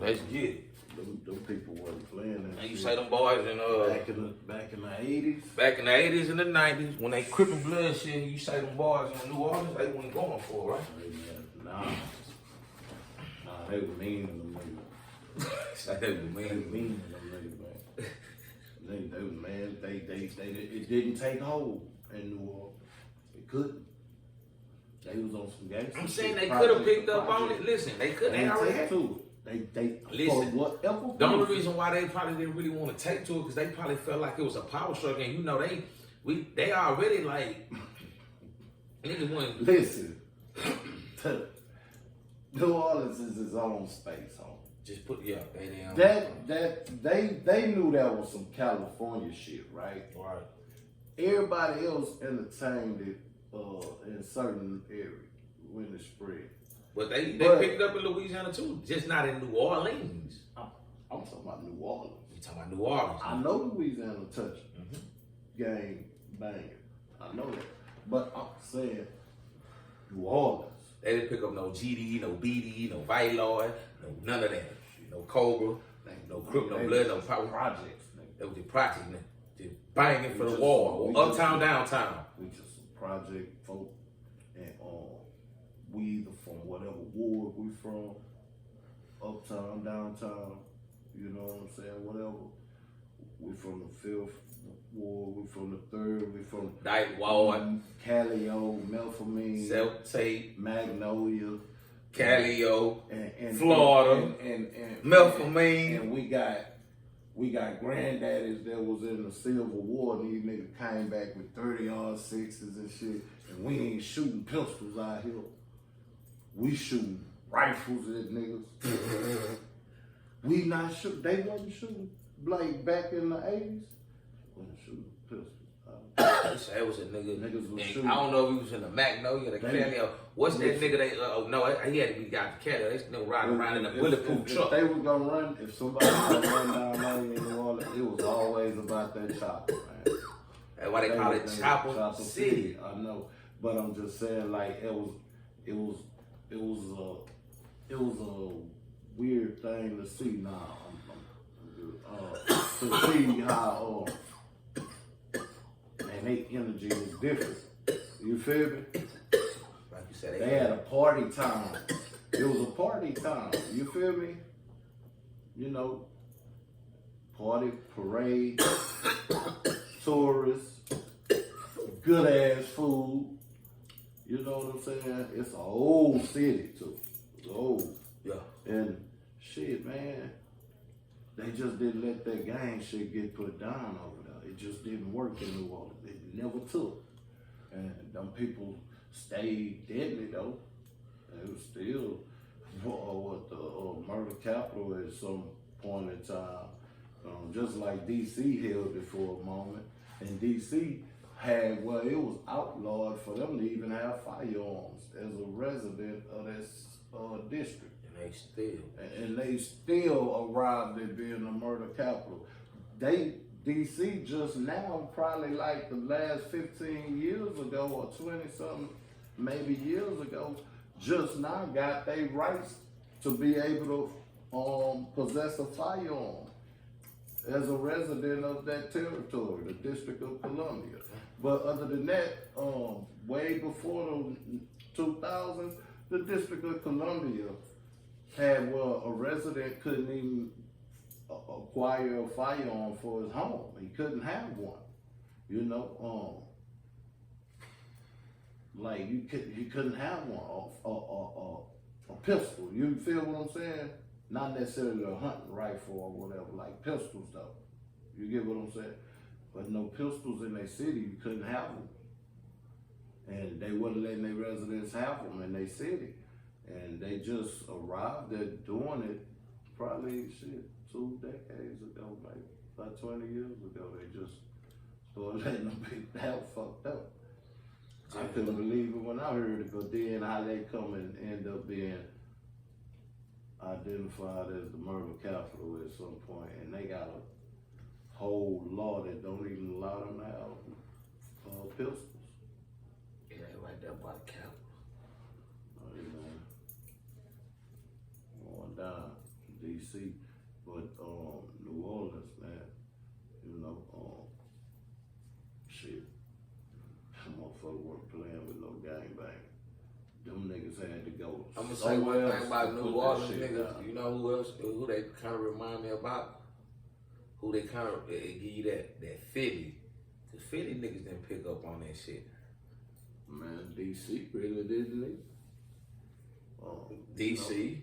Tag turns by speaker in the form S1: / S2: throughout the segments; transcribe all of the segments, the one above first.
S1: Let's get it.
S2: Them people wasn't playing that.
S1: And you say them boys in
S2: back in the 80s.
S1: Back in the 80s and the 90s, when they Crip and Blood shit, you say them boys in New Orleans, they wasn't going for it, right?
S2: Nah, they were mean to them niggas.
S1: Say they were mean.
S2: To them niggas, man. They was mad. It didn't take hold in New Orleans. It couldn't. They was on some gangster.
S1: I'm saying they could have picked up on it. Listen, they could. They already had
S2: to. They
S1: listen.
S2: Whatever.
S1: The only reason why they probably didn't really want to take to it because they probably felt like it was a power struggle, and you know they already like niggas want.
S2: Listen, New Orleans is his own space, home.
S1: Just put they
S2: knew that was some California shit, right?
S1: Right.
S2: Everybody else entertained it in certain areas when it spread.
S1: But they picked it up in Louisiana too, just not in New Orleans.
S2: I'm talking about New Orleans.
S1: You talking about New Orleans?
S2: I know Louisiana touched gang banging. I know that, but I'm saying New Orleans.
S1: They didn't pick up no GD, no BD, no Viloid, none of that. No Cobra, no Crip, no Blood, no power
S2: projects.
S1: They was the project, man. Just banging for the wall, uptown, downtown.
S2: We just some project folk, and we either from whatever ward we from, uptown, downtown, you know what I'm saying, whatever. We from the 5th ward, we from the 3rd, we from
S1: Dyke Ward,
S2: Callio, Melphamine,
S1: Self-Tape,
S2: Magnolia,
S1: Callio,
S2: and
S1: Florida,
S2: and
S1: Melphamine.
S2: And we got granddaddies that was in the Civil War, and these niggas came back with 30-06s and shit, and we ain't shooting pistols out here. We shooting rifles at niggas. We not shooting. They wasn't shooting like back in the 80s. Wasn't shooting pistols.
S1: That was a nigga.
S2: Niggas was shooting.
S1: I don't know if he was in the Magnolia, the Callio. What's that nigga? He had to be got the Callio. They still riding around in a bulletproof truck.
S2: If they was gonna run, if somebody was gonna run down there in New Orleans, it was always about that chopper, man.
S1: That's why they call it Chopper City.
S2: I know, but I'm just saying, like it was a weird thing to see now. To see how and their energy was different. You feel me?
S1: Like you said,
S2: they had a party time. It was a party time. You feel me? You know, party, parade, tourists, good ass food. You know what I'm saying? It's an old city too. It's old.
S1: Yeah.
S2: And shit, man, they just didn't let that gang shit get put down over there. It just didn't work in New Orleans. It never took. And them people stayed deadly though. It was still what the murder capital at some point in time. Just like DC held it for a moment. And DC had, well, it was outlawed for them to even have firearms as a resident of this district. And they still arrived at being the murder capital. DC just now, probably like the last 15 years ago or 20 something, maybe years ago, just now got their rights to be able to possess a firearm as a resident of that territory, the District of Columbia. But other than that, way before the 2000s, the District of Columbia had where a resident couldn't even acquire a firearm for his home. He couldn't have one. You know, like you couldn't have one, a pistol. You feel what I'm saying? Not necessarily a hunting rifle or whatever, like pistols though. You get what I'm saying? But no pistols in their city, you couldn't have them. And they wasn't letting their residents have them in their city. And they just arrived at doing it probably, 2 decades ago, maybe about 20 years ago. They just started letting them people have fucked up. I couldn't believe it when I heard it, but then how they come and end up being identified as the murder capital at some point, and they got a whole law that don't even allow them to have pistols.
S1: Yeah, right there by the capital.
S2: You know, going down. DC DC, but New Orleans, man, you know, shit, that motherfucker wasn't playing with no gangbang. Them niggas had to go.
S1: I'm gonna say one thing about New Orleans niggas. You know who else? Who they kind of remind me about? Who they kind of give you that Philly? The Philly niggas didn't pick up on that shit.
S2: Man, DC really didn't it?
S1: DC.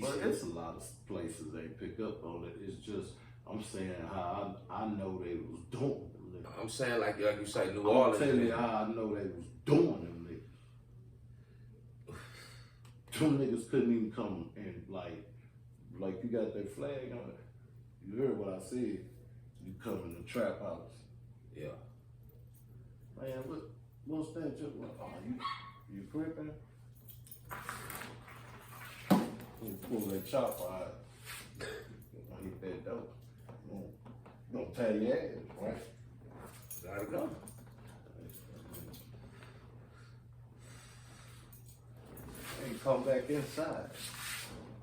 S2: But it's a lot of places they pick up on it. It's just, I'm saying how I know they was doing them niggas.
S1: I'm saying like you say New Orleans.
S2: I'm telling you how I know they was doing them niggas. Them niggas couldn't even come and like you got that flag on it. You heard what I said. You come in the trap house.
S1: Yeah.
S2: Man, what's that? Just you crippin'? You pull that chopper out. Hit that dope. Gonna tear your ass, right?
S1: Gotta go.
S2: And come back inside.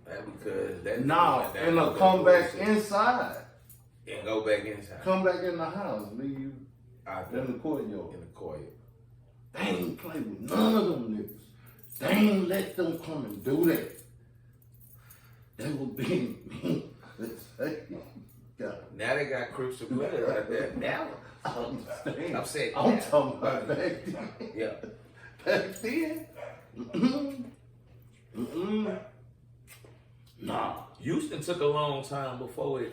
S1: That because that.
S2: Nah, and come back inside.
S1: And go back inside.
S2: Come back in the house, leave you in the courtyard.
S1: In the courtyard.
S2: They ain't play with none of them niggas. They ain't let them come and do that. They were being mean.
S1: Now they got crips and blood right there. Now I'm saying.
S2: I'm talking about back then.
S1: Yeah.
S2: Back then. Nah.
S1: Houston took a long time before it.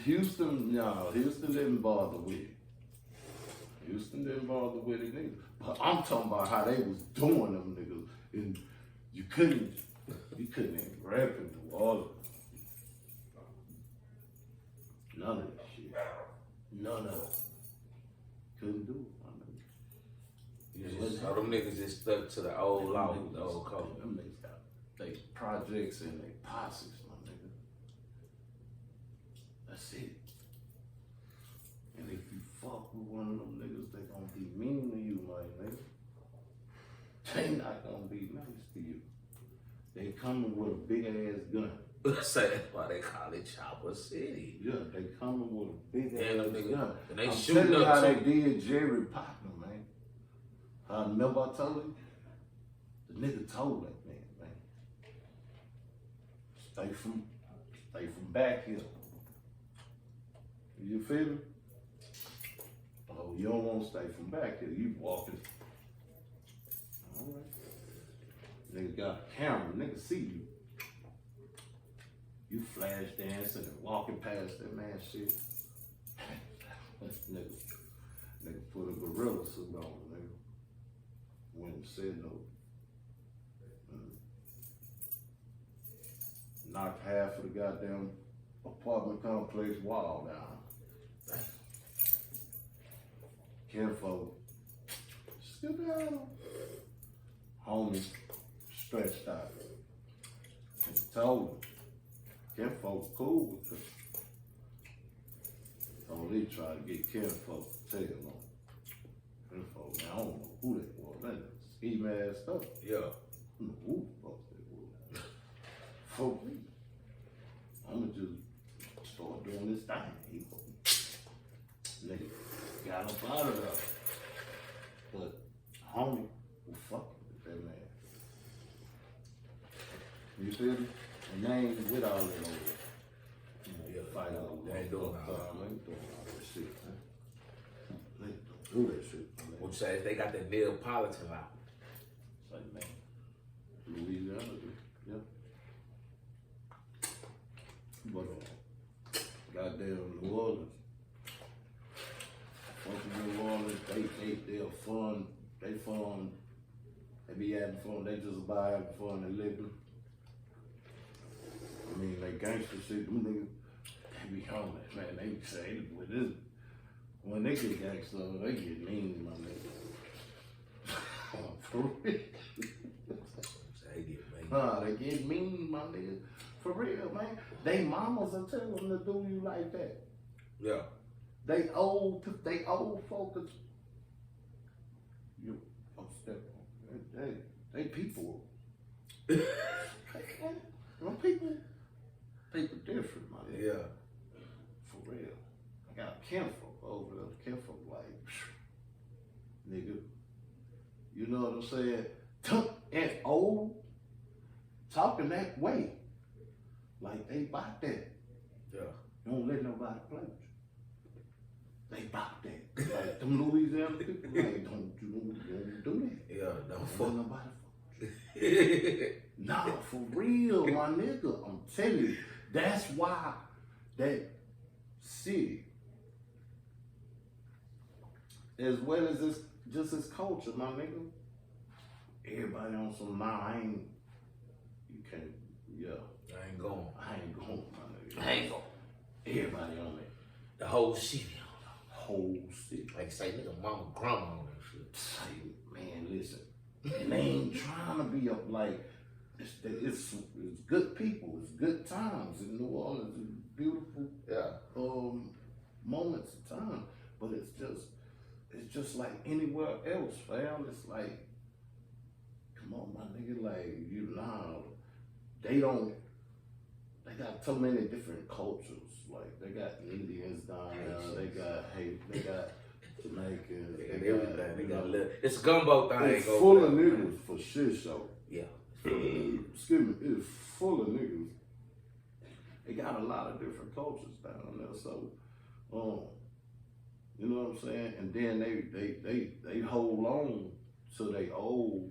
S2: Houston didn't bother with it. Houston didn't bother with it either. But I'm talking about how they was doing them niggas, and you couldn't even rap into all of it. None of that shit. None of it. Couldn't do it.
S1: So them niggas just stuck to the old law, the old code.
S2: Them niggas got they projects and they posses, my nigga. That's it. And if you fuck with one of them niggas, they gonna be mean to you, my nigga. They not gonna be nice to you. They coming with a big ass gun.
S1: Say that's why they call it Chopper City.
S2: Yeah, they coming with a big ass gun.
S1: And they
S2: I'm
S1: shooting
S2: telling you
S1: up
S2: how they
S1: too.
S2: did Jerry Potter, man. I remember I told you. The nigga told that man. Stay from back here. You feel me? Oh, you don't want to stay from back here. You walking. All right. Nigga got a camera. Nigga see you. You flash dancing and walking past that man shit. nigga put a gorilla suit on, nigga. Went and said no. Knocked half of the goddamn apartment complex wall down. Kinfolk, sit down. Homie stretched out. And told him. Kinfolk cool with them. So they try to get Kinfolk to tell them. Kinfolk, man, I don't know who they was. That ski mask stuff.
S1: Yeah.
S2: I don't know who the fuck they was. For me. I'ma just start doing this thing. Nigga got up out of there. But homie was fucking with that man. You feel me? And they ain't with all that over.
S1: Yeah,
S2: Fight over.
S1: they ain't doing all that.
S2: They ain't doing all that shit, man. They don't do that shit.
S1: What you say? They got that Neapolitan out.
S2: It's like, man, Louisiana, yeah. But goddamn New Orleans. Fucking New Orleans, they're fun. They fun. They be having fun. They just about having fun and living. I mean, they gangster shit. Them niggas, they be homeless, man. They be say with this. When they get gangster, they get mean, my nigga. For real.
S1: They get mean.
S2: Nah, they get mean, my nigga. For real, man. They mamas will tell them to do you like that.
S1: Yeah.
S2: They old folks. You step on. They people. Them people. People different, man.
S1: Yeah.
S2: For real. I got kinfolk over there. Kinfolk like, nigga. You know what I'm saying? And old, talking that way. Like they bought that.
S1: Yeah.
S2: Don't let nobody play with you. They bought that. Like them Louisiana people, like don't do that.
S1: Yeah, don't
S2: Let
S1: fuck.
S2: nobody fuck with you. Nah, for real, my nigga. I'm telling you, that's why that city, as well as this, just this culture, my nigga. Everybody on some I ain't. You can't. Yeah.
S1: I ain't going.
S2: I ain't going, my nigga.
S1: I ain't going.
S2: Everybody on it.
S1: The whole city.
S2: Whole city.
S1: Like say, nigga, mama, grandma on that shit.
S2: Say, man, listen. And they ain't trying to be up like. It's good people. It's good times in New Orleans. It's beautiful.
S1: Yeah.
S2: Moments of time. But it's just like anywhere else, fam. It's like, come on, my nigga, like, you know, they got so many different cultures. Like, they got Indians down there, they got Jamaicans,
S1: They got little, it's a gumbo thing.
S2: It's full of niggas for shit show.
S1: Yeah.
S2: Excuse me, it's full of niggas. They got a lot of different cultures down there, so, you know what I'm saying? And then they hold on to they old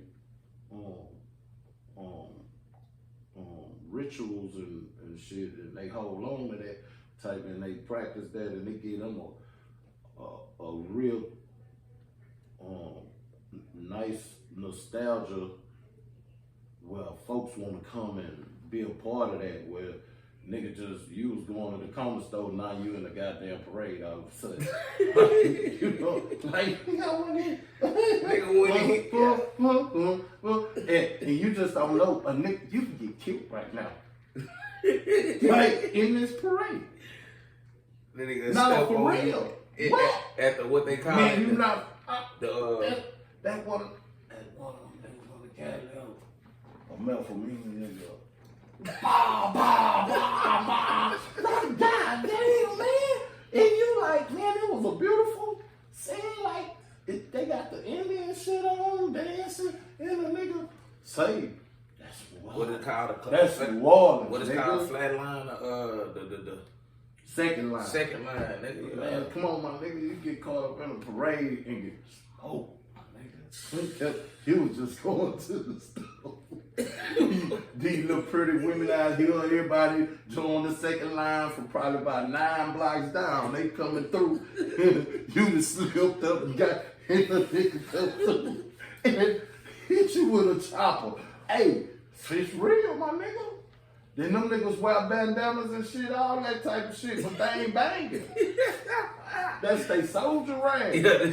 S2: rituals and shit, and they hold on to that type, and they practice that, and they give them a real nice nostalgia where folks want to come and be a part of that, where nigga just, you was going to the corner store, now you in the goddamn parade all of a sudden. You know, like, you know what and you just don't know, a nigga, you can get killed right now. Like, in this parade.
S1: The nigga
S2: No, for real. What?
S1: At the, what they call
S2: Man,
S1: it.
S2: you not, that one of the cat left. A mouth for me, nigga. Bah, bah, bah, bah. Like, God damn, man. And you like, man, it was a beautiful scene. Like, they got the Indian shit on, dancing, and the nigga say, that's wild.
S1: What it called?
S2: That's wild.
S1: What is called flatline? The
S2: second line.
S1: Second line, nigga.
S2: Man, come on, my nigga. You get caught up in a parade and get smoked, my nigga. He was just going to the store. These little pretty women out here, everybody join the second line from probably about 9 blocks down. They coming through. You just slipped up and got hit the nigga up through. And hit you with a chopper. Hey, fish real, my nigga. Then them niggas wear bandanas and shit, all that type of shit, but they ain't banging. That's they soldier rank.
S1: Yeah,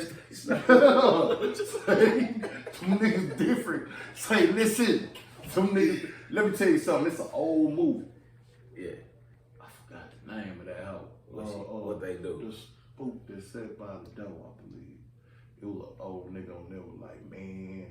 S2: Them niggas different. Say, listen, them niggas, let me tell you something, it's an old movie.
S1: Yeah.
S2: I forgot the name of that house.
S1: What they do?
S2: The spook that sat by the door, I believe. It was an old nigga on there was like, man,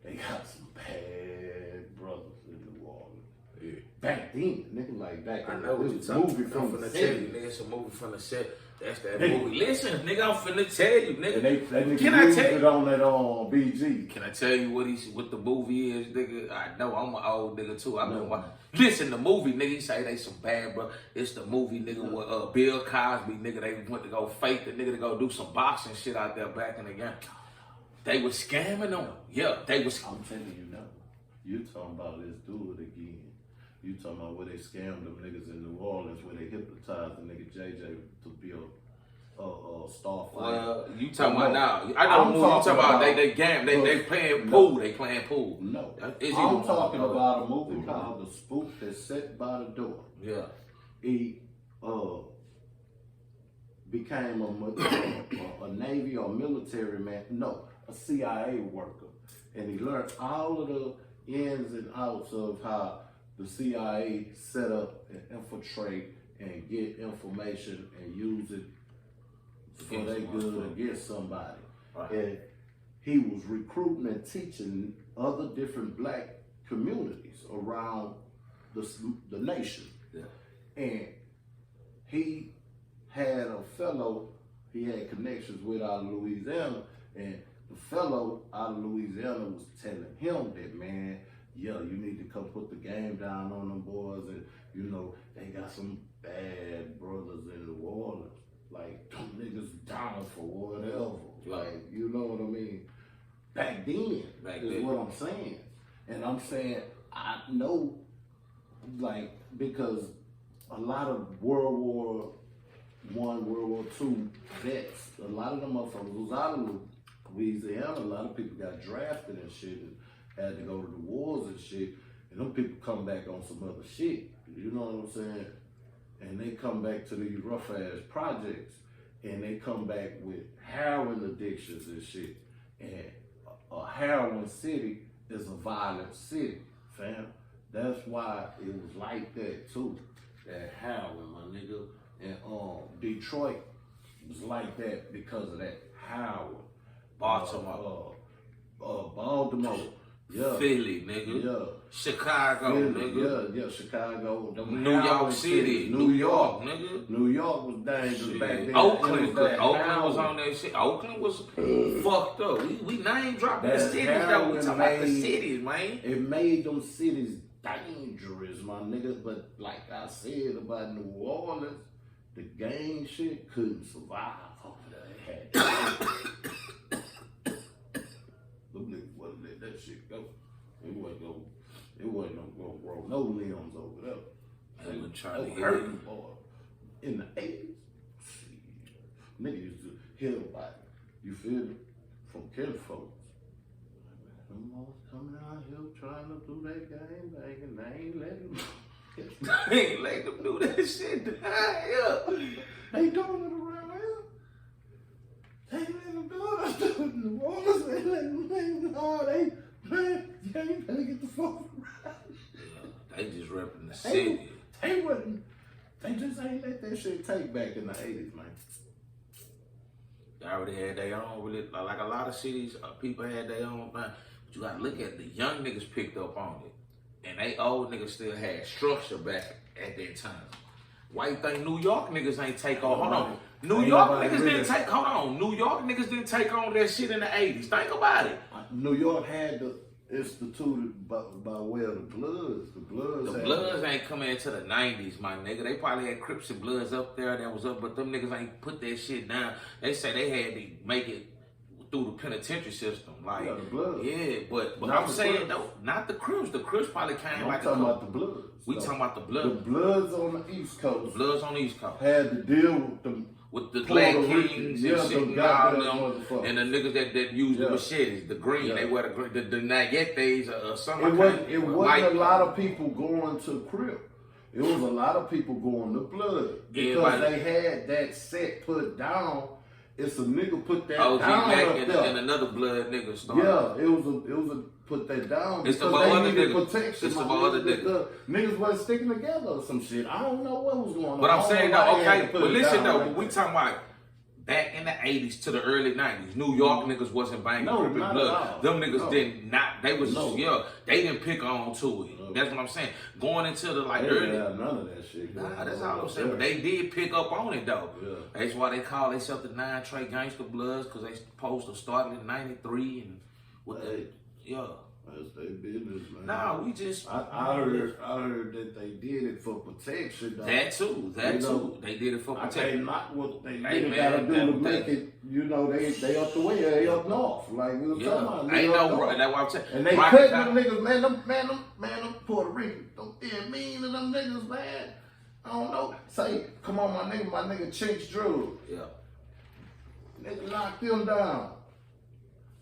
S2: they got some bad brothers in New Orleans.
S1: Yeah.
S2: Back then, nigga, like back
S1: I
S2: in
S1: know what
S2: this
S1: you're talking
S2: movie
S1: about.
S2: from the
S1: I'm finna tell you,
S2: 70s.
S1: nigga, it's a movie from the set. That's that movie. Listen, nigga, I'm finna tell you, nigga.
S2: And that nigga
S1: Can I
S2: used
S1: tell
S2: it
S1: you?
S2: on that BG.
S1: Can I tell you what the movie is, nigga? I know I'm an old nigga too. I've been
S2: No.
S1: watching. Listen, the movie, nigga, you say they some bad, bro. It's the movie, nigga, with Bill Cosby, nigga. They went to go fake the nigga to go do some boxing shit out there back in the game. They was scamming them. Yeah, they was.
S2: I'm telling you now. You talking about let's do it again. You talking about where they scammed them niggas in New Orleans, where they hypnotized the nigga JJ to be a star fighter.
S1: Well, you talking about now? I
S2: I'm
S1: know you talking about
S2: about-
S1: they game. They playing pool. They playing pool.
S2: No,
S1: Is
S2: I'm
S1: he-
S2: talking about a movie called The Spook That Sat by the Door.
S1: Yeah.
S2: He became a Navy or military man. No, a CIA worker, and he learned all of the ins and outs of how the CIA set up and infiltrate and get information and use it for their good against somebody.
S1: Right.
S2: And he was recruiting and teaching other different black communities around the nation.
S1: Yeah.
S2: And he had a fellow he had connections with out of Louisiana, and the fellow out of Louisiana was telling him that, man, yeah, you need to come put the game down on them boys, and you know, they got some bad brothers in New Orleans. Like, them niggas down for whatever. Like, you know what I mean? Back then, is what I'm saying. And I'm saying, I know, like, because a lot of World War I, World War II vets, a lot of them motherfuckers was out of Louisiana. A lot of people got drafted and shit and had to go to the wars and shit. And them people come back on some other shit. You know what I'm saying? And they come back to these rough ass projects, and they come back with heroin addictions and shit. And a heroin city is a violent city, fam. That's why it was like that too. That heroin, my nigga. And Detroit was like that because of that heroin.
S1: Baltimore.
S2: Baltimore. Yeah.
S1: Philly, nigga.
S2: Yeah.
S1: Chicago,
S2: Philly,
S1: nigga.
S2: Yeah, Chicago.
S1: New York City. New York, nigga.
S2: New York was dangerous back then.
S1: Oakland was on that shit. Oakland was fucked up. We name dropping the cities though. We talking about the cities, man.
S2: It made them cities dangerous, my nigga. But like I said about New Orleans, the gang shit couldn't survive over there. It had them niggas wouldn't let that shit go. It wasn't gonna grow no limbs over there.
S1: They were trying to
S2: hurt you, boy. In the 80s, niggas used to hear about it. You feel me? From killing folks. Them boys coming out here trying to do that game, and they ain't letting them.
S1: They ain't letting them do that shit. Yeah.
S2: They doing it around here. They ain't letting them do it. In New Orleans, they letting them. No, man, you ain't better get the fuck right.
S1: Yeah, they just repping the city.
S2: They just ain't let that shit take back in the 80s, man.
S1: They already had their own, really, like a lot of cities, people had their own, man. But you gotta look at the young niggas picked up on it. And they old niggas still had structure back at that time. Why you think New York niggas ain't take on? Hold on. New York niggas didn't take, hold on. New York niggas didn't take on that shit in the 80s. Think about it.
S2: New York had the instituted by way of the Bloods. The
S1: Bloods ain't coming into the 90s, my nigga. They probably had Crips and Bloods up there that was up, but them niggas ain't put that shit down. They say they had to make it through the penitentiary system. Like,
S2: yeah, the Bloods.
S1: Yeah, but I'm saying, though, not the Crips. The Crips probably came like
S2: talking about the Bloods.
S1: We talking about the Bloods.
S2: The Bloods on the East Coast.
S1: The Bloods on the East Coast.
S2: Had to deal with them.
S1: With the Black Kings and shit and all them, and the niggas that use the machetes, the green, they wear the nagetes or something.
S2: It wasn't a lot of people going to Crip. It was a lot of people going to Blood because they had that set put down. It's a nigga put that down
S1: Black
S2: up there.
S1: And another Blood nigga started.
S2: Yeah, it was a put that down.
S1: It's
S2: because
S1: about
S2: they
S1: other
S2: needed
S1: niggas.
S2: protection.
S1: It's about other niggas.
S2: Niggas wasn't sticking together or some shit. I don't know what was going on.
S1: But I'm saying though, okay, but listen though,
S2: like
S1: we talking about back in the 80s to the early 90s, New York niggas wasn't banging Crip and Blood. Them niggas did not, they was, they didn't pick on to it. That's what I'm saying. Going into the like early.
S2: None of that shit.
S1: Nah, that's all I'm saying. But they did pick up on it though.
S2: Yeah.
S1: That's why they call themselves the 9 Trey Gangster Bloods, because they supposed to start in '93 and with
S2: That's their business, man.
S1: Nah, we just.
S2: I heard that they did it for protection. Though.
S1: That too. They did it for protection.
S2: I tell you not what they gotta do to make it. You know, they up the way. They up north. Like we were talking about.
S1: Ain't no right. That's what I'm saying.
S2: And they cutting them niggas, them Puerto Rican. Don't mean to them niggas, man. I don't know. Say, come on, my nigga Chinks Drew.
S1: Yeah.
S2: Nigga locked them down.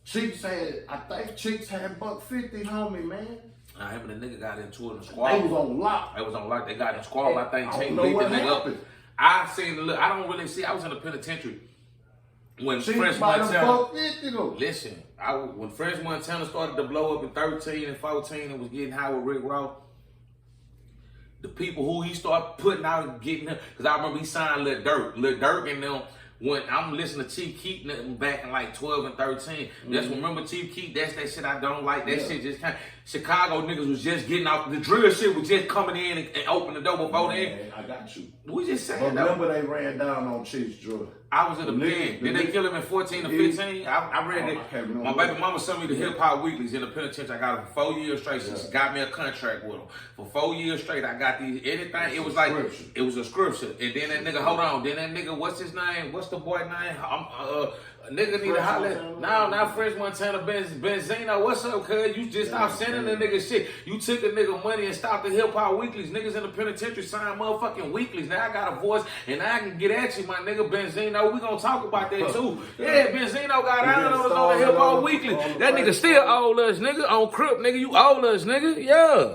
S2: Cheeks had, I think Cheeks had $150, homie, man.
S1: I him and the nigga got into it in the squad.
S2: They was on lock.
S1: They got in the squad. I think Cheeks
S2: beat
S1: the nigga up. I seen the look. I don't really see. I was in the penitentiary when French Montana. Listen, when French Montana started to blow up in 13 and 14 and was getting high with Rick Ross. The people who he started putting out and getting them, because I remember he signed Lil Durk and them. When I'm listening to Chief Keef back in like 12 and 13, that's when, remember Chief Keef, that's that shit I don't like. That shit just kind of, Chicago niggas was just getting out. The drill shit was just coming in and open the door before then.
S2: I got you.
S1: We just saying
S2: But
S1: that.
S2: remember they ran down on Chiefs Jordan.
S1: I was in the pen. Did they kill him in 14 or 15? I read it. My baby mama sent me the hip hop weeklies in the penitentiary. I got them for 4 years straight. She got me a contract with them. For 4 years straight, I got these, anything. It was like, it was a scripture. And then that nigga, hold on. Then that nigga, what's his name? What's the boy name? Nigga need to holler. No, not French Montana, Benzino. What's up, cuz? You just stopped sending the nigga shit. You took a nigga money and stopped the hip hop weeklies. Niggas in the penitentiary sign motherfucking weeklies. Now I got a voice and now I can get at you, my nigga Benzino. We gonna talk about that too. Yeah, Benzino got out on the hip hop weekly. That nigga still owe us, nigga. On Crip, nigga. You owe us, nigga. Yeah.